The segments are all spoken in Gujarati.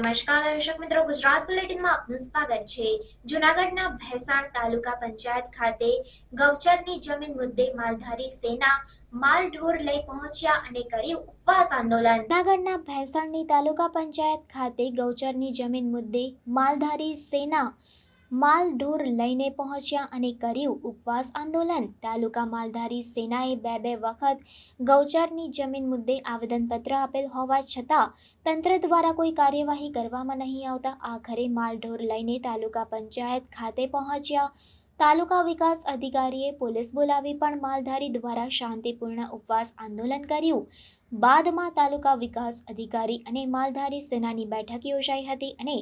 નમસ્કાર દર્શક મિત્રો, ગુજરાત બુલેટિનમાં આપનું સ્વાગત છે। જૂનાગઢના ભેસાણ તાલુકા પંચાયત ખાતે ગૌચરની જમીન મુદ્દે માલધારી સેના માલઢોર લઈ પહોંચ્યા અને કર્યું ઉપવાસ આંદોલન। જૂનાગઢના ભેસાણની તાલુકા પંચાયત ખાતે ગૌચરની જમીન મુદ્દે માલધારી સેના માલઢોર લઈને પહોંચ્યા અને કર્યું ઉપવાસ આંદોલન। તાલુકા માલધારી સેનાએ બે વખત ગૌચરની જમીન મુદ્દે આવેદનપત્ર આપેલ હોવા છતાં તંત્ર દ્વારા કોઈ કાર્યવાહી કરવામાં નહીં આવતા આખરે માલઢોર લઈને તાલુકા પંચાયત ખાતે પહોંચ્યા। તાલુકા વિકાસ અધિકારીએ પોલીસ બોલાવી પણ માલધારી દ્વારા શાંતિપૂર્ણ ઉપવાસ આંદોલન કર્યું। બાદમાં તાલુકા વિકાસ અધિકારી અને માલધારી સેનાની બેઠક યોજાઈ હતી અને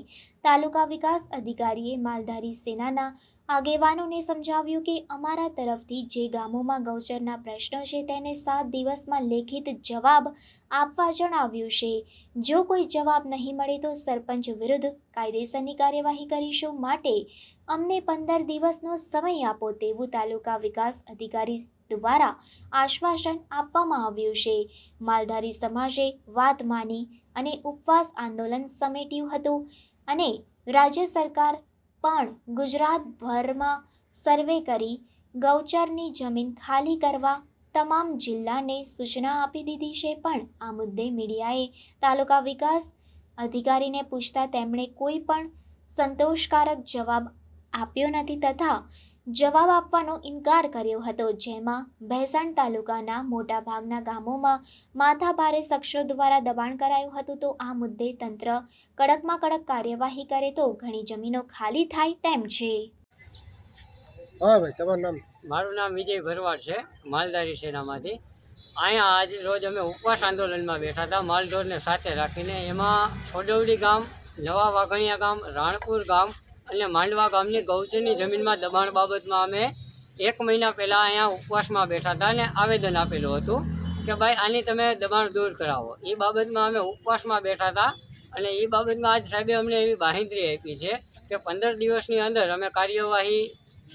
તાલુકા વિકાસ અધિકારીએ માલધારી સેનાના આગેવાનોને સમજાવ્યું કે અમારા તરફથી જે ગામોમાં ગૌચરના પ્રશ્નો છે તેને 7 દિવસમાં લેખિત જવાબ આપવા જણાવ્યું છે। જો કોઈ જવાબ નહીં મળે તો સરપંચ વિરુદ્ધ કાયદેસરની કાર્યવાહી કરીશું, માટે અમને 15 દિવસનો સમય આપો તેવું તાલુકા વિકાસ અધિકારી દ્વારા આશ્વાસન આપવામાં આવ્યું છે। માલધારી સમાજે વાત માની અને ઉપવાસ આંદોલન સમેટ્યું હતું અને રાજ્ય સરકાર પણ ગુજરાતભરમાં સર્વે કરી ગૌચરની જમીન ખાલી કરવા તમામ જિલ્લાને સૂચના આપી દીધી છે। પણ આ મુદ્દે મીડિયાએ તાલુકા વિકાસ અધિકારીને પૂછતા તેમણે કોઈ પણ સંતોષકારક જવાબ આપ્યો નથી તથા જવાબ આપવાનો ઇનકાર કર્યો હતો, જેમાં ભેસાણ તાલુકાના મોટાભાગના ગામોમાં માથાભારે શખ્સો દ્વારા દબાણ કરાયું હતું। તો આ મુદ્દે તંત્ર કડકમાં કડક કાર્યવાહી કરે તો ઘણી જમીનો ખાલી થાય તેમ છે। હા ભાઈ, તમારું નામ? મારું નામ વિજય ભરવાડ છે, માલધારી સેનામાંથી। અહીંયા આજ રોજ અમે ઉપવાસ આંદોલનમાં બેઠા હતા માલઢોરને સાથે રાખીને। એમાં છોડવડી ગામ, નવા વાઘણિયા ગામ, રાણપુર ગામ અને માંડવા ગામની ગૌચરની જમીનમાં દબાણ બાબતમાં અમે 1 મહિના પહેલાં અહીંયા ઉપવાસમાં બેઠા હતા અને આવેદન આપેલું હતું કે ભાઈ આની તમે દબાણ દૂર કરાવો। એ બાબતમાં અમે ઉપવાસમાં બેઠા હતા અને એ બાબતમાં આજ સાહેબે અમને એવી બાંહેધરી આપી છે કે 15 દિવસની અંદર અમે કાર્યવાહી,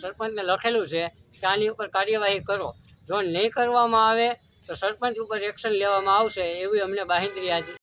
સરપંચને લખેલું છે કે આની ઉપર કાર્યવાહી કરો, જો નહીં કરવામાં આવે તો સરપંચ ઉપર એક્શન લેવામાં આવશે, એવી અમને બાંહેધરી આજે